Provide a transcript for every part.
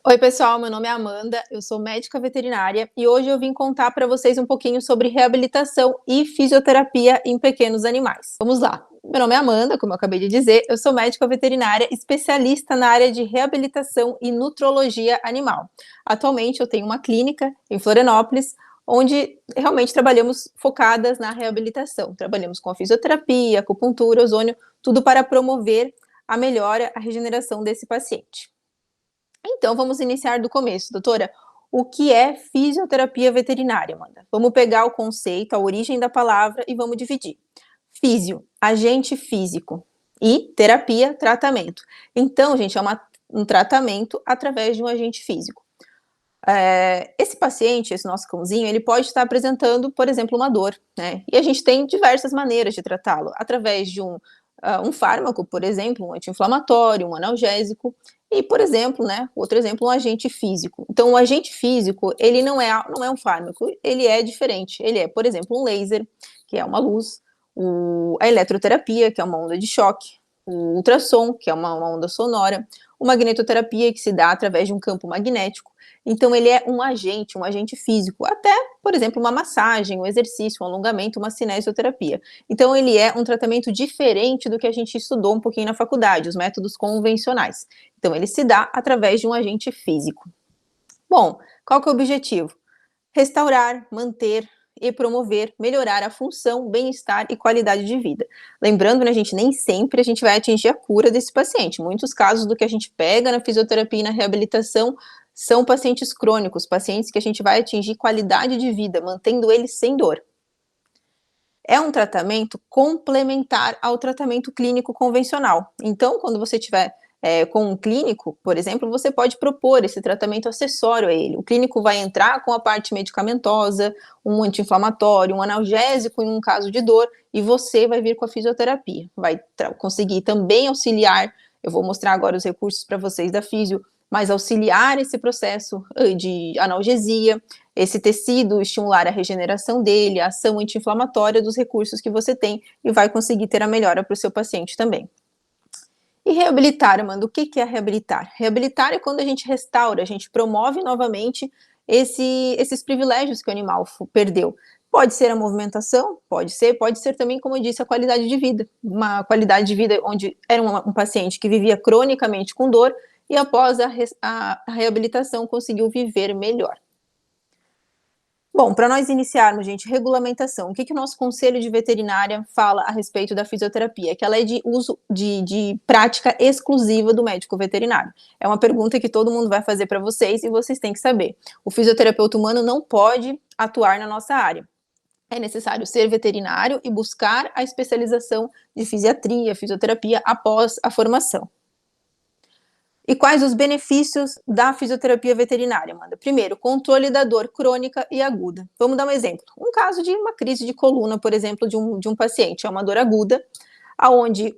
Oi, pessoal, meu nome é Amanda, eu sou médica veterinária e hoje eu vim contar para vocês um pouquinho sobre reabilitação e fisioterapia em pequenos animais. Vamos lá. Meu nome é Amanda, como eu acabei de dizer, eu sou médica veterinária especialista na área de reabilitação e nutrologia animal. Atualmente eu tenho uma clínica em Florianópolis, onde realmente trabalhamos focadas na reabilitação. Trabalhamos com a fisioterapia, acupuntura, ozônio, tudo para promover a melhora, a regeneração desse paciente. Então, vamos iniciar do começo, doutora. O que é fisioterapia veterinária, Amanda? Vamos pegar o conceito, a origem da palavra e vamos dividir. Físio, agente físico. E terapia, tratamento. Então, gente, é um tratamento através de um agente físico. Esse paciente, esse nosso cãozinho, ele pode estar apresentando, por exemplo, uma dor, né? E a gente tem diversas maneiras de tratá-lo, através de um fármaco, por exemplo, um anti-inflamatório, um analgésico, e, por exemplo, né, outro exemplo, um agente físico. Então, o agente físico, ele não é um fármaco, ele é diferente. Ele é, por exemplo, um laser, que é uma luz, a eletroterapia, que é uma onda de choque, o ultrassom, que é uma onda sonora, a magnetoterapia, que se dá através de um campo magnético. Então, ele é um agente físico, até, por exemplo, uma massagem, um exercício, um alongamento, uma cinesioterapia. Então, ele é um tratamento diferente do que a gente estudou um pouquinho na faculdade, os métodos convencionais. Então, ele se dá através de um agente físico. Bom, qual que é o objetivo? Restaurar, manter e promover, melhorar a função, bem-estar e qualidade de vida. Lembrando, né, gente, nem sempre a gente vai atingir a cura desse paciente. Muitos casos do que a gente pega na fisioterapia e na reabilitação são pacientes crônicos, pacientes que a gente vai atingir qualidade de vida, mantendo eles sem dor. É um tratamento complementar ao tratamento clínico convencional. Então, quando você tiver com um clínico, por exemplo, você pode propor esse tratamento acessório a ele. O clínico vai entrar com a parte medicamentosa, um anti-inflamatório, um analgésico em um caso de dor, e você vai vir com a fisioterapia. Vai conseguir também auxiliar, eu vou mostrar agora os recursos para vocês da fisio, mas auxiliar esse processo de analgesia, esse tecido, estimular a regeneração dele, a ação anti-inflamatória dos recursos que você tem e vai conseguir ter a melhora para o seu paciente também. E reabilitar, Amanda, o que é reabilitar? Reabilitar é quando a gente restaura, a gente promove novamente esses privilégios que o animal perdeu. Pode ser a movimentação, pode ser também, como eu disse, a qualidade de vida. Uma qualidade de vida onde era um paciente que vivia cronicamente com dor e após a reabilitação conseguiu viver melhor. Bom, para nós iniciarmos, gente, regulamentação. O que o nosso Conselho de Veterinária fala a respeito da fisioterapia? Que ela é de uso de prática exclusiva do médico veterinário. É uma pergunta que todo mundo vai fazer para vocês e vocês têm que saber. O fisioterapeuta humano não pode atuar na nossa área. É necessário ser veterinário e buscar a especialização de fisiatria, fisioterapia após a formação. E quais os benefícios da fisioterapia veterinária, Amanda? Primeiro, controle da dor crônica e aguda. Vamos dar um exemplo. Um caso de uma crise de coluna, por exemplo, de um paciente, é uma dor aguda, aonde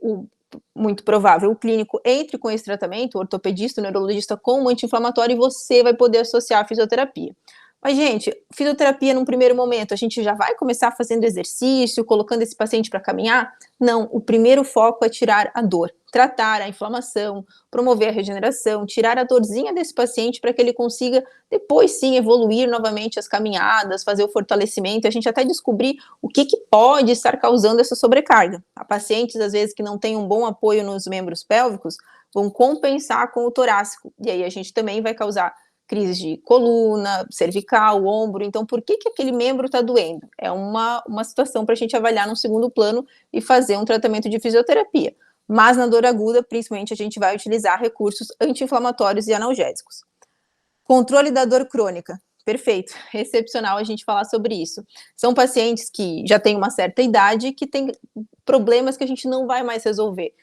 muito provável o clínico entre com esse tratamento, o ortopedista, o neurologista com um anti-inflamatório e você vai poder associar a fisioterapia. Mas, gente, fisioterapia num primeiro momento, a gente já vai começar fazendo exercício, colocando esse paciente para caminhar? Não, o primeiro foco é tirar a dor, tratar a inflamação, promover a regeneração, tirar a dorzinha desse paciente para que ele consiga depois sim evoluir novamente as caminhadas, fazer o fortalecimento, a gente até descobrir o que pode estar causando essa sobrecarga. Há pacientes, às vezes, que não têm um bom apoio nos membros pélvicos, vão compensar com o torácico, e aí a gente também vai causar crise de coluna, cervical, ombro. Então, por que aquele membro está doendo? É uma situação para a gente avaliar no segundo plano e fazer um tratamento de fisioterapia. Mas na dor aguda, principalmente, a gente vai utilizar recursos anti-inflamatórios e analgésicos. Controle da dor crônica. Perfeito, excepcional a gente falar sobre isso. São pacientes que já têm uma certa idade que têm problemas que a gente não vai mais resolver,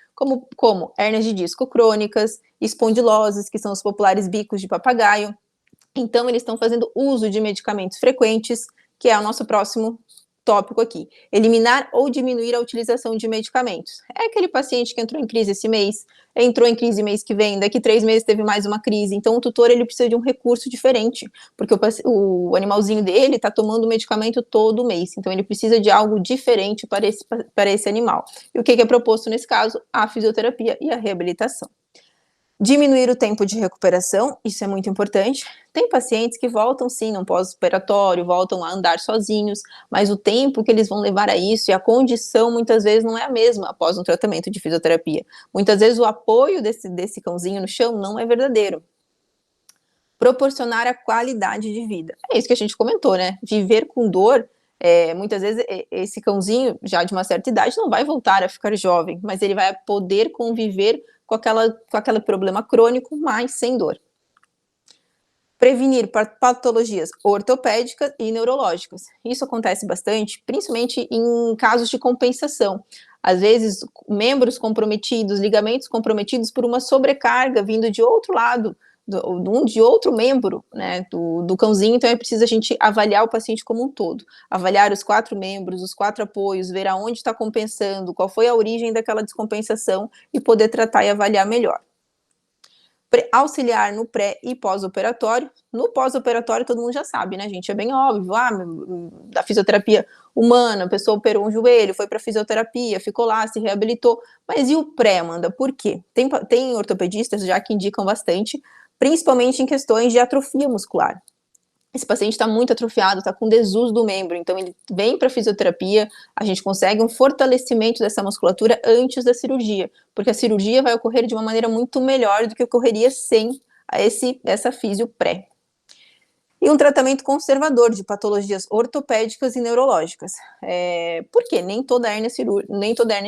como hérnias de disco crônicas, espondiloses, que são os populares bicos de papagaio. Então, eles estão fazendo uso de medicamentos frequentes, que é o nosso próximo tópico aqui. Eliminar ou diminuir a utilização de medicamentos. É aquele paciente que entrou em crise esse mês, entrou em crise mês que vem, daqui 3 meses teve mais uma crise. Então, o tutor ele precisa de um recurso diferente, porque o animalzinho dele está tomando medicamento todo mês. Então, ele precisa de algo diferente para esse animal. E o que é proposto nesse caso? A fisioterapia e a reabilitação. Diminuir o tempo de recuperação, isso é muito importante. Tem pacientes que voltam sim no pós-operatório, voltam a andar sozinhos, mas o tempo que eles vão levar a isso e a condição muitas vezes não é a mesma após um tratamento de fisioterapia. Muitas vezes o apoio desse cãozinho no chão não é verdadeiro. Proporcionar a qualidade de vida. É isso que a gente comentou, né? Viver com dor, muitas vezes esse cãozinho, já de uma certa idade, não vai voltar a ficar jovem, mas ele vai poder conviver com aquele problema crônico, mas sem dor. Prevenir patologias ortopédicas e neurológicas. Isso acontece bastante, principalmente em casos de compensação. Às vezes, membros comprometidos, ligamentos comprometidos por uma sobrecarga vindo de outro lado, de outro membro, né, do cãozinho. Então é preciso a gente avaliar o paciente como um todo, avaliar os 4 membros, os 4 apoios, ver aonde está compensando, qual foi a origem daquela descompensação e poder tratar e avaliar melhor. Auxiliar no pré e pós-operatório. No pós-operatório todo mundo já sabe, né, gente? É bem óbvio, da fisioterapia humana, a pessoa operou um joelho, foi para fisioterapia, ficou lá, se reabilitou. Mas e o pré, Amanda? Por quê? Tem ortopedistas já que indicam bastante, principalmente em questões de atrofia muscular. Esse paciente está muito atrofiado, está com desuso do membro, então ele vem para a fisioterapia, a gente consegue um fortalecimento dessa musculatura antes da cirurgia, porque a cirurgia vai ocorrer de uma maneira muito melhor do que ocorreria sem essa fisio pré. E um tratamento conservador de patologias ortopédicas e neurológicas. Por quê? Nem toda hérnia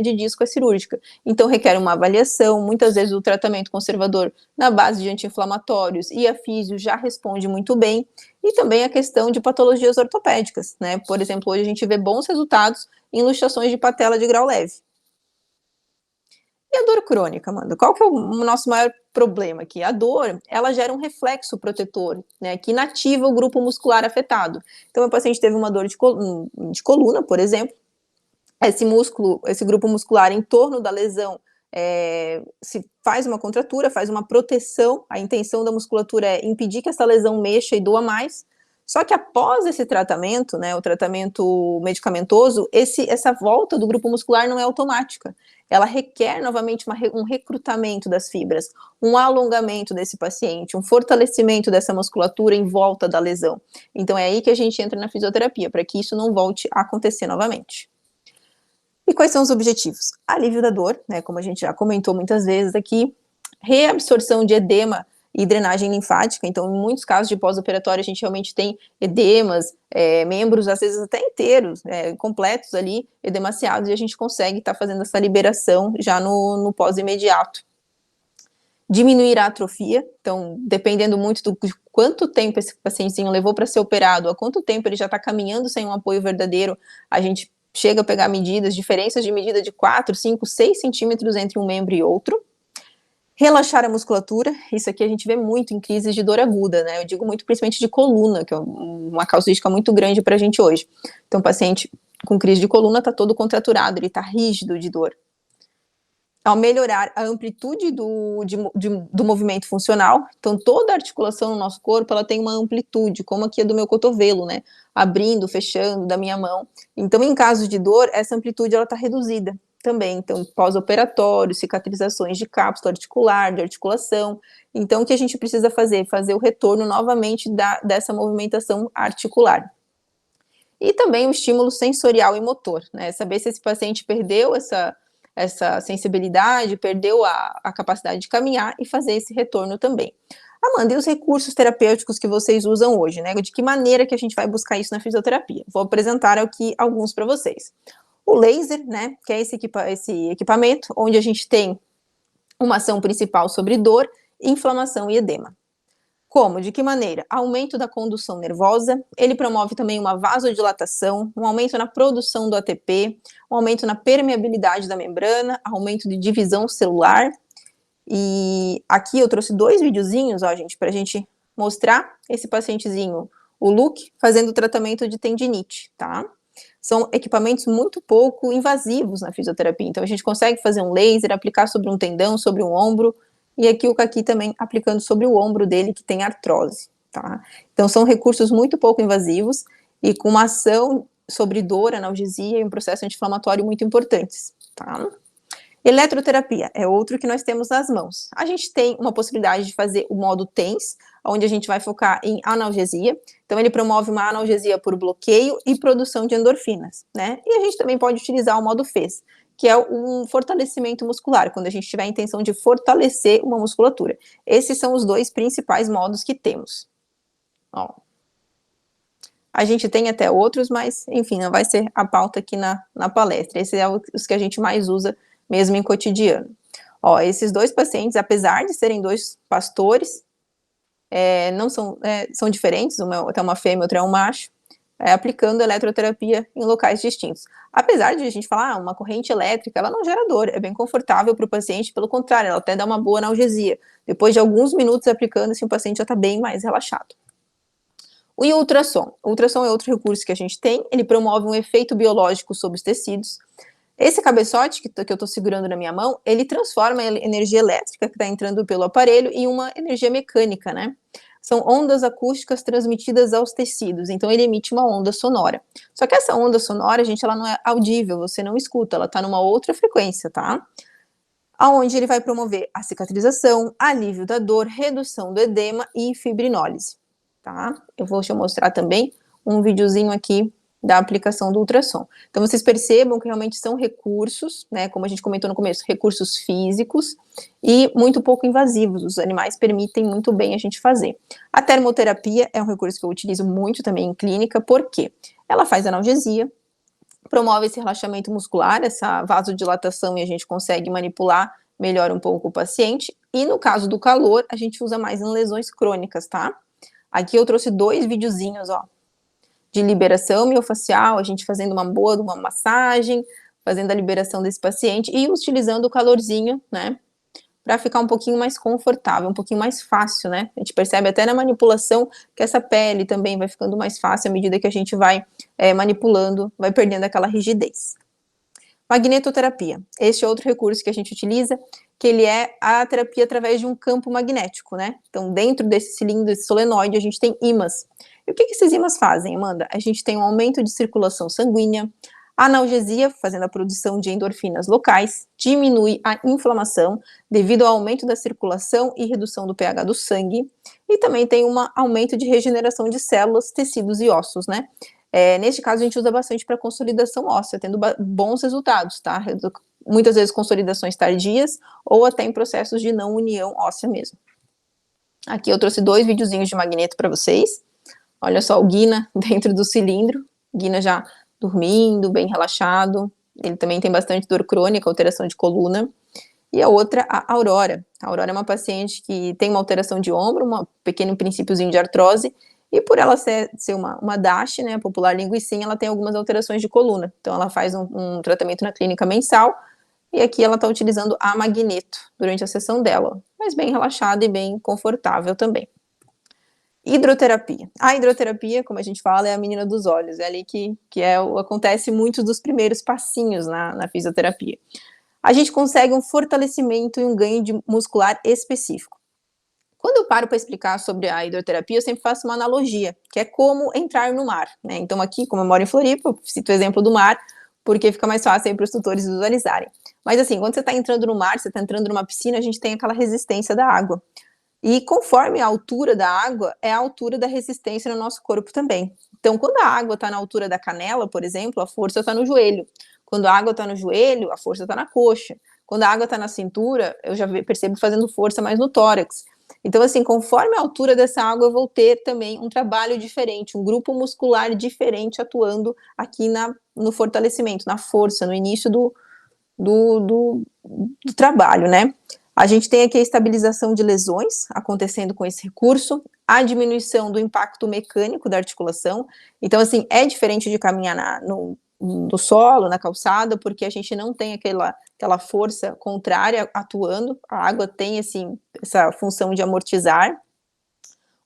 de disco é cirúrgica. Então requer uma avaliação, muitas vezes o tratamento conservador na base de anti-inflamatórios e a fisio já responde muito bem. E também a questão de patologias ortopédicas, né? Por exemplo, hoje a gente vê bons resultados em luxações de patela de grau leve. E a dor crônica, Amanda? Qual que é o nosso maior problema aqui? A dor, ela gera um reflexo protetor, né, que inativa o grupo muscular afetado. Então, o paciente teve uma dor de coluna, por exemplo, esse grupo muscular em torno da lesão se faz uma contratura, faz uma proteção, a intenção da musculatura é impedir que essa lesão mexa e doa mais. Só que após esse tratamento, né, o tratamento medicamentoso, essa volta do grupo muscular não é automática. Ela requer novamente um recrutamento das fibras, um alongamento desse paciente, um fortalecimento dessa musculatura em volta da lesão. Então é aí que a gente entra na fisioterapia, para que isso não volte a acontecer novamente. E quais são os objetivos? Alívio da dor, né, como a gente já comentou muitas vezes aqui, reabsorção de edema e drenagem linfática. Então, em muitos casos de pós-operatório, a gente realmente tem edemas, membros, às vezes até inteiros, completos ali, edemaciados, e a gente consegue estar fazendo essa liberação já no pós-imediato. Diminuir a atrofia, então, dependendo muito de quanto tempo esse pacientezinho levou para ser operado, há quanto tempo ele já está caminhando sem um apoio verdadeiro, a gente chega a pegar diferenças de medida de 4, 5, 6 centímetros entre um membro e outro. Relaxar a musculatura, isso aqui a gente vê muito em crises de dor aguda, né? Eu digo muito principalmente de coluna, que é uma casuística muito grande pra gente hoje. Então, o paciente com crise de coluna tá todo contraturado, ele tá rígido de dor. Ao melhorar a amplitude do movimento funcional, então toda a articulação no nosso corpo, ela tem uma amplitude, como aqui a do meu cotovelo, né? Abrindo, fechando, da minha mão. Então, em caso de dor, essa amplitude, ela tá reduzida também, então pós-operatório, cicatrizações de cápsula articular, de articulação. Então o que a gente precisa fazer? Fazer o retorno novamente dessa movimentação articular. E também o estímulo sensorial e motor, né? Saber se esse paciente perdeu essa sensibilidade, perdeu a capacidade de caminhar e fazer esse retorno também. Amanda, e os recursos terapêuticos que vocês usam hoje, né? De que maneira que a gente vai buscar isso na fisioterapia? Vou apresentar aqui alguns para vocês. O laser, né, que é esse equipamento, onde a gente tem uma ação principal sobre dor, inflamação e edema. Como? De que maneira? Aumento da condução nervosa, ele promove também uma vasodilatação, um aumento na produção do ATP, um aumento na permeabilidade da membrana, aumento de divisão celular. E aqui eu trouxe 2 videozinhos, ó, gente, pra gente mostrar esse pacientezinho, o Luke, fazendo o tratamento de tendinite, tá? São equipamentos muito pouco invasivos na fisioterapia, então a gente consegue fazer um laser, aplicar sobre um tendão, sobre um ombro, e aqui o Kaki também aplicando sobre o ombro dele, que tem artrose, tá? Então são recursos muito pouco invasivos, e com uma ação sobre dor, analgesia e um processo anti-inflamatório muito importantes, tá? Eletroterapia é outro que nós temos nas mãos. A gente tem uma possibilidade de fazer o modo TENS, onde a gente vai focar em analgesia. Então, ele promove uma analgesia por bloqueio e produção de endorfinas, né? E a gente também pode utilizar o modo FES, que é um fortalecimento muscular, quando a gente tiver a intenção de fortalecer uma musculatura. Esses são os dois principais modos que temos. Ó. A gente tem até outros, mas, enfim, não vai ser a pauta aqui na palestra. Esses são os que a gente mais usa mesmo em cotidiano. Ó, esses dois pacientes, apesar de serem dois pastores, não são diferentes, uma é uma fêmea, outra é um macho, aplicando eletroterapia em locais distintos. Apesar de a gente falar, uma corrente elétrica, ela não gera dor, é bem confortável para o paciente, pelo contrário, ela até dá uma boa analgesia. Depois de alguns minutos aplicando, assim, o paciente já está bem mais relaxado. E o ultrassom? O ultrassom é outro recurso que a gente tem, ele promove um efeito biológico sobre os tecidos. Esse cabeçote que eu estou segurando na minha mão, ele transforma a energia elétrica que está entrando pelo aparelho em uma energia mecânica, né? São ondas acústicas transmitidas aos tecidos, então ele emite uma onda sonora. Só que essa onda sonora, gente, ela não é audível, você não escuta, ela está numa outra frequência, tá? Aonde ele vai promover a cicatrização, alívio da dor, redução do edema e fibrinólise, tá? Eu vou te mostrar também um videozinho aqui da aplicação do ultrassom. Então, vocês percebam que realmente são recursos, né, como a gente comentou no começo, recursos físicos e muito pouco invasivos. Os animais permitem muito bem a gente fazer. A termoterapia é um recurso que eu utilizo muito também em clínica, porque ela faz analgesia, promove esse relaxamento muscular, essa vasodilatação, e a gente consegue manipular melhor um pouco o paciente. E no caso do calor, a gente usa mais em lesões crônicas, tá? Aqui eu trouxe dois videozinhos, ó, de liberação miofascial, a gente fazendo uma massagem, fazendo a liberação desse paciente e utilizando o calorzinho, né, para ficar um pouquinho mais confortável, um pouquinho mais fácil, né? A gente percebe até na manipulação que essa pele também vai ficando mais fácil à medida que a gente vai manipulando, vai perdendo aquela rigidez. Magnetoterapia. Este é outro recurso que a gente utiliza, que ele é a terapia através de um campo magnético, né? Então, dentro desse cilindro, desse solenoide, a gente tem ímãs. E o que esses ímãs fazem, Amanda? A gente tem um aumento de circulação sanguínea, analgesia, fazendo a produção de endorfinas locais, diminui a inflamação devido ao aumento da circulação e redução do pH do sangue, e também tem um aumento de regeneração de células, tecidos e ossos, né? Neste caso, a gente usa bastante para consolidação óssea, tendo bons resultados, tá? Muitas vezes consolidações tardias ou até em processos de não união óssea mesmo. Aqui eu trouxe dois videozinhos de magneto para vocês. Olha só o Guina dentro do cilindro, Guina já dormindo, bem relaxado. Ele também tem bastante dor crônica, alteração de coluna. E a outra, a Aurora. A Aurora é uma paciente que tem uma alteração de ombro, um pequeno princípiozinho de artrose, e por ela ser uma DASH, né, popular linguicinha, ela tem algumas alterações de coluna. Então ela faz um tratamento na clínica mensal, e aqui ela está utilizando a magneto durante a sessão dela, mas bem relaxada e bem confortável também. Hidroterapia. A hidroterapia, como a gente fala, é a menina dos olhos, é ali que acontece muitos dos primeiros passinhos na fisioterapia. A gente consegue um fortalecimento e um ganho muscular específico. Quando eu paro para explicar sobre a hidroterapia, eu sempre faço uma analogia, que é como entrar no mar, né? Então aqui, como eu moro em Floripa, eu cito o exemplo do mar, porque fica mais fácil para os tutores visualizarem. Mas assim, quando você está entrando no mar, você está entrando numa piscina, a gente tem aquela resistência da água. E conforme a altura da água, é a altura da resistência no nosso corpo também. Então, quando a água está na altura da canela, por exemplo, a força está no joelho. Quando a água está no joelho, a força está na coxa. Quando a água está na cintura, eu já percebo fazendo força mais no tórax. Então, assim, conforme a altura dessa água, eu vou ter também um trabalho diferente, um grupo muscular diferente atuando aqui no fortalecimento, na força, no início do trabalho, né? A gente tem aqui a estabilização de lesões acontecendo com esse recurso, a diminuição do impacto mecânico da articulação. Então, assim, é diferente de caminhar no solo, na calçada, porque a gente não tem aquela força contrária atuando. A água tem, assim, essa função de amortizar.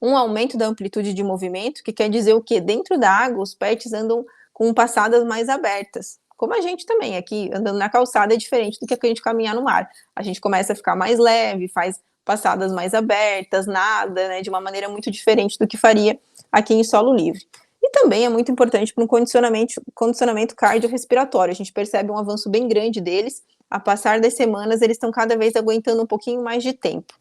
Um aumento da amplitude de movimento, que quer dizer o quê? Dentro da água, os pets andam com passadas mais abertas. Como a gente também, aqui andando na calçada é diferente do que a gente caminhar no mar. A gente começa a ficar mais leve, faz passadas mais abertas, nada, né, de uma maneira muito diferente do que faria aqui em solo livre. E também é muito importante para um condicionamento cardiorrespiratório. A gente percebe um avanço bem grande deles a passar das semanas, eles estão cada vez aguentando um pouquinho mais de tempo.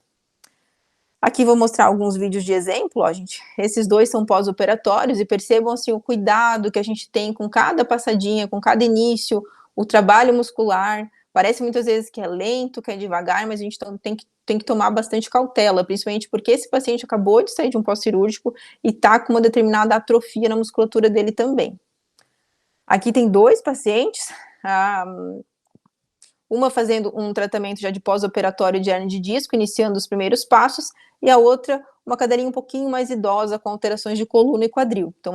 Aqui vou mostrar alguns vídeos de exemplo, ó, gente. Esses dois são pós-operatórios e percebam, assim, o cuidado que a gente tem com cada passadinha, com cada início, o trabalho muscular. Parece muitas vezes que é lento, que é devagar, mas a gente tem que tomar bastante cautela, principalmente porque esse paciente acabou de sair de um pós-cirúrgico e tá com uma determinada atrofia na musculatura dele também. Aqui tem dois pacientes, uma fazendo um tratamento já de pós-operatório de hernia de disco, iniciando os primeiros passos, e a outra, uma cadelinha um pouquinho mais idosa, com alterações de coluna e quadril. Então,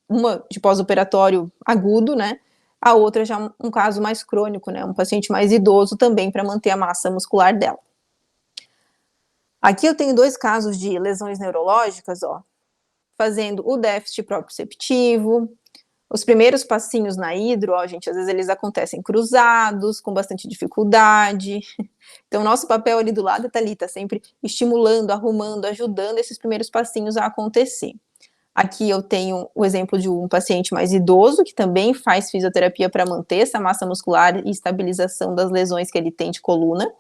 uma de pós-operatório agudo, né? A outra já um caso mais crônico, né? Um paciente mais idoso também, para manter a massa muscular dela. Aqui eu tenho dois casos de lesões neurológicas, ó, fazendo o déficit proprioceptivo. Os primeiros passinhos na hidro, ó, gente, às vezes eles acontecem cruzados, com bastante dificuldade. Então, nosso papel ali do lado tá sempre estimulando, arrumando, ajudando esses primeiros passinhos a acontecer. Aqui eu tenho o exemplo de um paciente mais idoso, que também faz fisioterapia para manter essa massa muscular e estabilização das lesões que ele tem de coluna.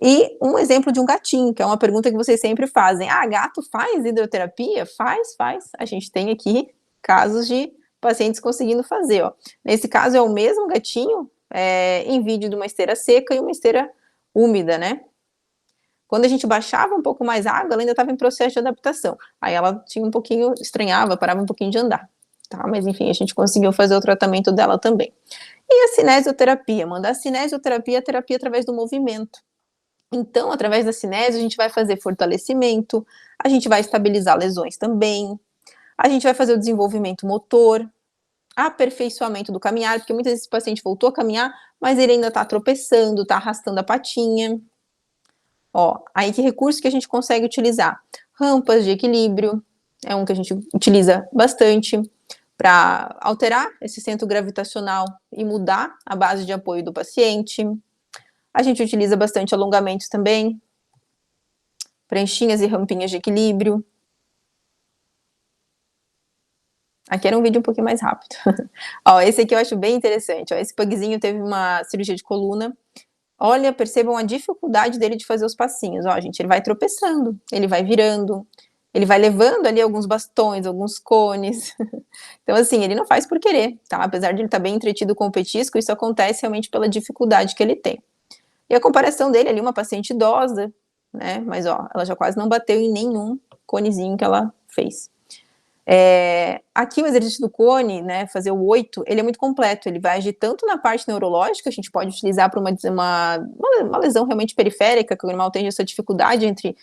E um exemplo de um gatinho, que é uma pergunta que vocês sempre fazem. Ah, gato faz hidroterapia? Faz. A gente tem aqui casos de pacientes conseguindo fazer, ó. Nesse caso é o mesmo gatinho, em vídeo de uma esteira seca e uma esteira úmida, né? Quando a gente baixava um pouco mais a água, ela ainda estava em processo de adaptação. Aí ela tinha um pouquinho, estranhava, parava um pouquinho de andar, tá? Mas enfim, a gente conseguiu fazer o tratamento dela também. E a cinesioterapia? Mandar a cinesioterapia, a terapia através do movimento. Então, através da cinésio, a gente vai fazer fortalecimento, a gente vai estabilizar lesões também, a gente vai fazer o desenvolvimento motor, aperfeiçoamento do caminhar, porque muitas vezes esse paciente voltou a caminhar, mas ele ainda tá tropeçando, tá arrastando a patinha. Ó, aí que recurso que a gente consegue utilizar? Rampas de equilíbrio, é um que a gente utiliza bastante para alterar esse centro gravitacional e mudar a base de apoio do paciente. A gente utiliza bastante alongamentos também, pranchinhas e rampinhas de equilíbrio. Aqui era um vídeo um pouquinho mais rápido. Ó, esse aqui eu acho bem interessante. Ó, esse pugzinho teve uma cirurgia de coluna. Olha, percebam a dificuldade dele de fazer os passinhos. Ó, gente, ele vai tropeçando, ele vai virando, ele vai levando ali alguns bastões, alguns cones. Então, assim, ele não faz por querer, tá? Apesar de ele estar bem entretido com o petisco, isso acontece realmente pela dificuldade que ele tem. E a comparação dele ali, uma paciente idosa, né? Mas, ó, ela já quase não bateu em nenhum conezinho que ela fez. Aqui o exercício do cone, né, fazer o 8, ele é muito completo, ele vai agir tanto na parte neurológica, a gente pode utilizar para uma lesão realmente periférica, que o animal tem essa dificuldade entre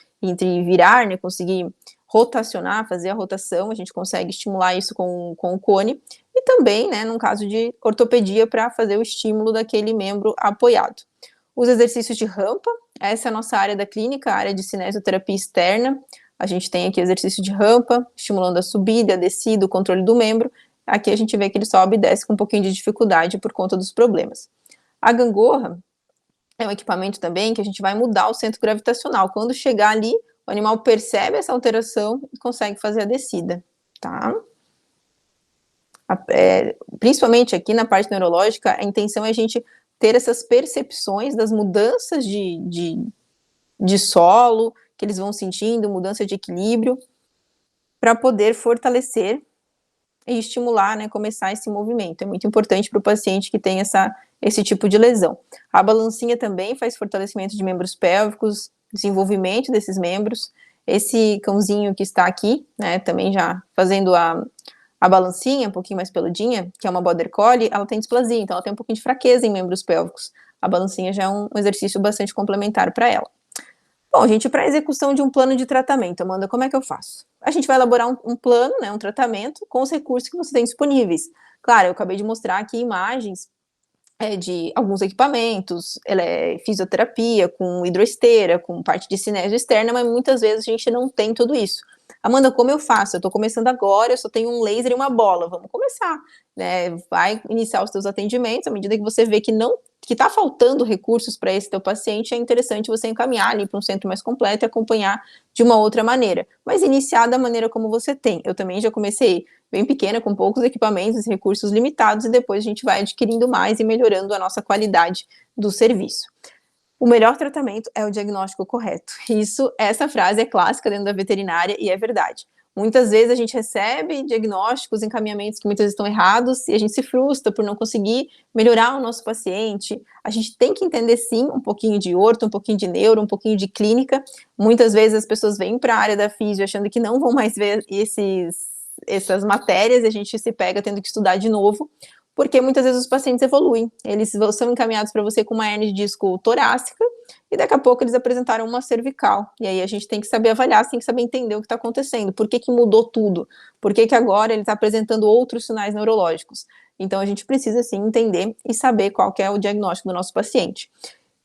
virar, né, conseguir rotacionar, fazer a rotação, a gente consegue estimular isso com o cone, e também, né, num caso de ortopedia, para fazer o estímulo daquele membro apoiado. Os exercícios de rampa, essa é a nossa área da clínica, a área de cinesioterapia externa. A gente tem aqui exercício de rampa, estimulando a subida, a descida, o controle do membro. Aqui a gente vê que ele sobe e desce com um pouquinho de dificuldade por conta dos problemas. A gangorra é um equipamento também que a gente vai mudar o centro gravitacional. Quando chegar ali, o animal percebe essa alteração e consegue fazer a descida, tá? Principalmente aqui na parte neurológica, a intenção é a gente ter essas percepções das mudanças de solo, que eles vão sentindo, mudança de equilíbrio, para poder fortalecer e estimular, né, começar esse movimento. É muito importante para o paciente que tem esse tipo de lesão. A balancinha também faz fortalecimento de membros pélvicos, desenvolvimento desses membros. Esse cãozinho que está aqui, né, também já fazendo a balancinha, um pouquinho mais peludinha, que é uma border collie, ela tem displasia, então ela tem um pouquinho de fraqueza em membros pélvicos. A balancinha já é um exercício bastante complementar para ela. Bom, gente, para a execução de um plano de tratamento, Amanda, como é que eu faço? A gente vai elaborar um plano, né, um tratamento, com os recursos que você tem disponíveis. Claro, eu acabei de mostrar aqui imagens de alguns equipamentos, fisioterapia, com hidroesteira, com parte de cinésio externa, mas muitas vezes a gente não tem tudo isso. Amanda, como eu faço? Eu estou começando agora, eu só tenho um laser e uma bola. Vamos começar, né? Vai iniciar os seus atendimentos, à medida que você vê que não que está faltando recursos para esse teu paciente, é interessante você encaminhar ali para um centro mais completo e acompanhar de uma outra maneira, mas iniciar da maneira como você tem. Eu também já comecei bem pequena, com poucos equipamentos e recursos limitados, e depois a gente vai adquirindo mais e melhorando a nossa qualidade do serviço. O melhor tratamento é o diagnóstico correto. Essa frase é clássica dentro da veterinária e é verdade. Muitas vezes a gente recebe diagnósticos, encaminhamentos que muitas vezes estão errados e a gente se frustra por não conseguir melhorar o nosso paciente. A gente tem que entender, sim, um pouquinho de orto, um pouquinho de neuro, um pouquinho de clínica. Muitas vezes as pessoas vêm para a área da físio achando que não vão mais ver essas matérias e a gente se pega tendo que estudar de novo, porque muitas vezes os pacientes evoluem, eles são encaminhados para você com uma hernia de disco torácica, e daqui a pouco eles apresentaram uma cervical, e aí a gente tem que saber avaliar, tem que saber entender o que está acontecendo, por que mudou tudo, por que agora ele está apresentando outros sinais neurológicos. Então a gente precisa sim entender e saber qual que é o diagnóstico do nosso paciente.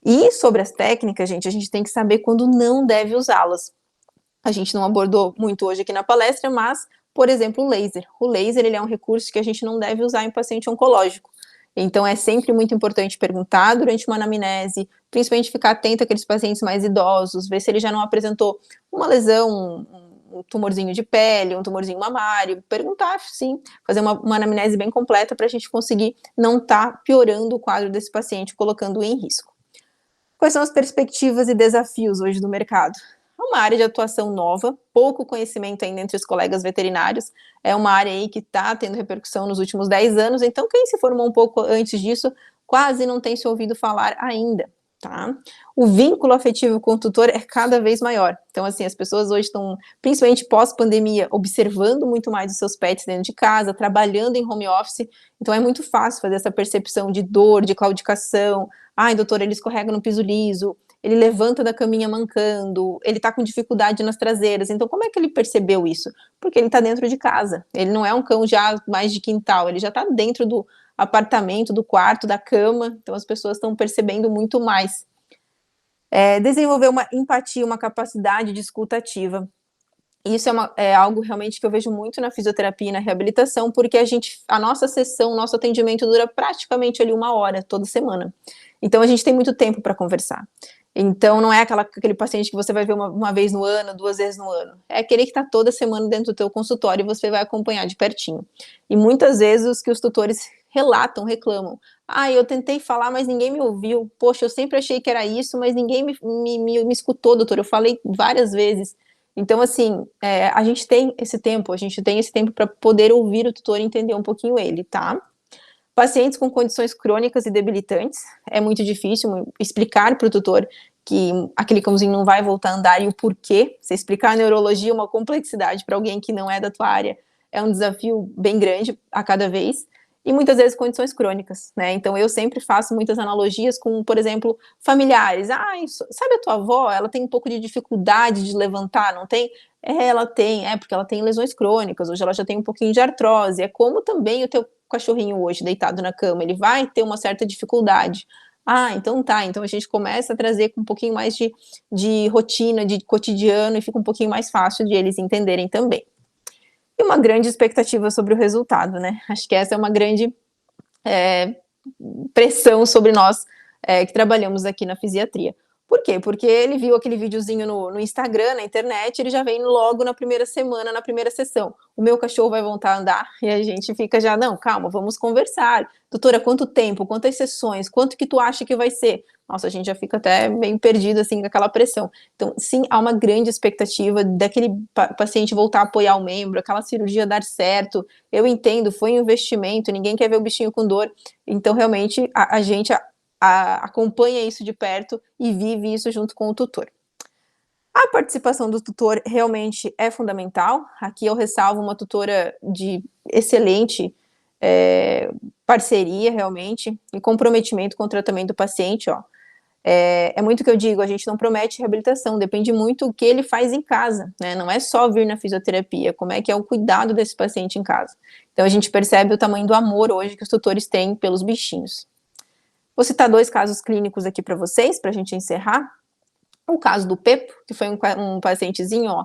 E sobre as técnicas, gente, a gente tem que saber quando não deve usá-las. A gente não abordou muito hoje aqui na palestra, mas, por exemplo, o laser. O laser, ele é um recurso que a gente não deve usar em paciente oncológico. Então, é sempre muito importante perguntar durante uma anamnese, principalmente ficar atento àqueles pacientes mais idosos, ver se ele já não apresentou uma lesão, um tumorzinho de pele, um tumorzinho mamário, perguntar, sim, fazer uma anamnese bem completa para a gente conseguir não estar piorando o quadro desse paciente, colocando-o em risco. Quais são as perspectivas e desafios hoje do mercado? É uma área de atuação nova, pouco conhecimento ainda entre os colegas veterinários, é uma área aí que está tendo repercussão nos últimos 10 anos, então quem se formou um pouco antes disso, quase não tem se ouvido falar ainda, tá? O vínculo afetivo com o tutor é cada vez maior, então assim, as pessoas hoje estão, principalmente pós-pandemia, observando muito mais os seus pets dentro de casa, trabalhando em home office, então é muito fácil fazer essa percepção de dor, de claudicação, ai doutor, ele escorrega no piso liso, ele levanta da caminha mancando, ele tá com dificuldade nas traseiras, então como é que ele percebeu isso? Porque ele tá dentro de casa, ele não é um cão já mais de quintal, ele já tá dentro do apartamento, do quarto, da cama, então as pessoas estão percebendo muito mais. Desenvolver uma empatia, uma capacidade de escuta ativa. Isso é algo realmente que eu vejo muito na fisioterapia e na reabilitação, porque a nossa sessão, o nosso atendimento dura praticamente ali 1 hora toda semana. Então a gente tem muito tempo para conversar. Então não é aquele paciente que você vai ver uma vez no ano, 2 vezes no ano. É aquele que está toda semana dentro do teu consultório e você vai acompanhar de pertinho. E muitas vezes os tutores relatam, reclamam. Ah, eu tentei falar, mas ninguém me ouviu. Poxa, eu sempre achei que era isso, mas ninguém me escutou, doutor. Eu falei várias vezes. Então, assim, a gente tem esse tempo para poder ouvir o tutor e entender um pouquinho ele, tá? Pacientes com condições crônicas e debilitantes, é muito difícil explicar para o tutor que aquele cãozinho não vai voltar a andar e o porquê. Você explicar a neurologia, uma complexidade para alguém que não é da tua área, é um desafio bem grande a cada vez. E muitas vezes condições crônicas, né? Então eu sempre faço muitas analogias com, por exemplo, familiares. Ah, sabe a tua avó? Ela tem um pouco de dificuldade de levantar, não tem? Ela tem, porque ela tem lesões crônicas, hoje ela já tem um pouquinho de artrose. É como também o teu cachorrinho hoje deitado na cama, ele vai ter uma certa dificuldade. Ah, então tá, então a gente começa a trazer com um pouquinho mais de rotina, de cotidiano, e fica um pouquinho mais fácil de eles entenderem também. E uma grande expectativa sobre o resultado, né? Acho que essa é uma grande pressão sobre nós que trabalhamos aqui na fisiatria. Por quê? Porque ele viu aquele videozinho no Instagram, na internet, ele já vem logo na primeira semana, na primeira sessão. O meu cachorro vai voltar a andar? E a gente fica já, não, calma, vamos conversar. Doutora, quanto tempo? Quantas sessões? Quanto que tu acha que vai ser? Nossa, a gente já fica até meio perdido, assim, com aquela pressão. Então, sim, há uma grande expectativa daquele paciente voltar a apoiar o membro, aquela cirurgia dar certo. Eu entendo, foi um investimento, ninguém quer ver o bichinho com dor. Então, realmente, a gente acompanha isso de perto e vive isso junto com o tutor. A participação do tutor realmente é fundamental. Aqui eu ressalvo uma tutora de excelente parceria, realmente, e comprometimento com o tratamento do paciente, ó. É muito o que eu digo, a gente não promete reabilitação, depende muito do que ele faz em casa, né? Não é só vir na fisioterapia, como é que é o cuidado desse paciente em casa. Então a gente percebe o tamanho do amor hoje que os tutores têm pelos bichinhos. Vou citar 2 casos clínicos aqui para vocês, para a gente encerrar. O caso do Pepo, que foi um pacientezinho, ó,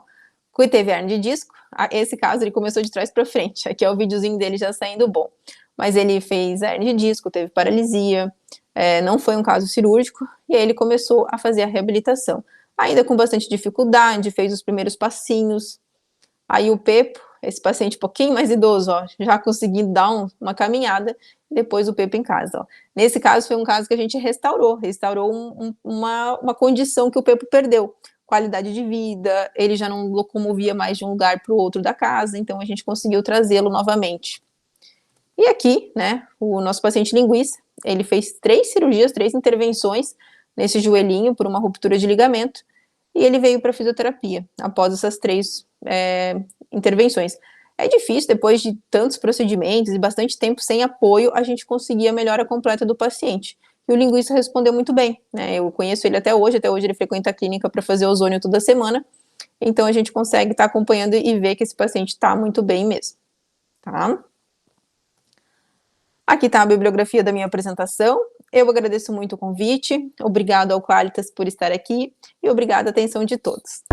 que teve hernia de disco. Esse caso ele começou de trás para frente. Aqui é o videozinho dele já saindo bom. Mas ele fez hernia de disco, teve paralisia, não foi um caso cirúrgico, e aí ele começou a fazer a reabilitação. Ainda com bastante dificuldade, fez os primeiros passinhos. Aí o Pepo, esse paciente um pouquinho mais idoso, ó, já conseguindo dar uma caminhada, depois o Pepo em casa. Ó. Nesse caso, foi um caso que a gente restaurou uma condição que o Pepo perdeu. Qualidade de vida, ele já não locomovia mais de um lugar para o outro da casa, então a gente conseguiu trazê-lo novamente. E aqui, né, o nosso paciente linguiça, ele fez 3 cirurgias, 3 intervenções nesse joelhinho por uma ruptura de ligamento, e ele veio para fisioterapia após essas 3 intervenções. É difícil, depois de tantos procedimentos e bastante tempo sem apoio, a gente conseguir a melhora completa do paciente. E o linguista respondeu muito bem, né? Eu conheço ele até hoje ele frequenta a clínica para fazer ozônio toda semana, então a gente consegue estar acompanhando e ver que esse paciente está muito bem mesmo, tá? Aqui está a bibliografia da minha apresentação. Eu agradeço muito o convite, obrigado ao Qualitas por estar aqui e obrigado à atenção de todos.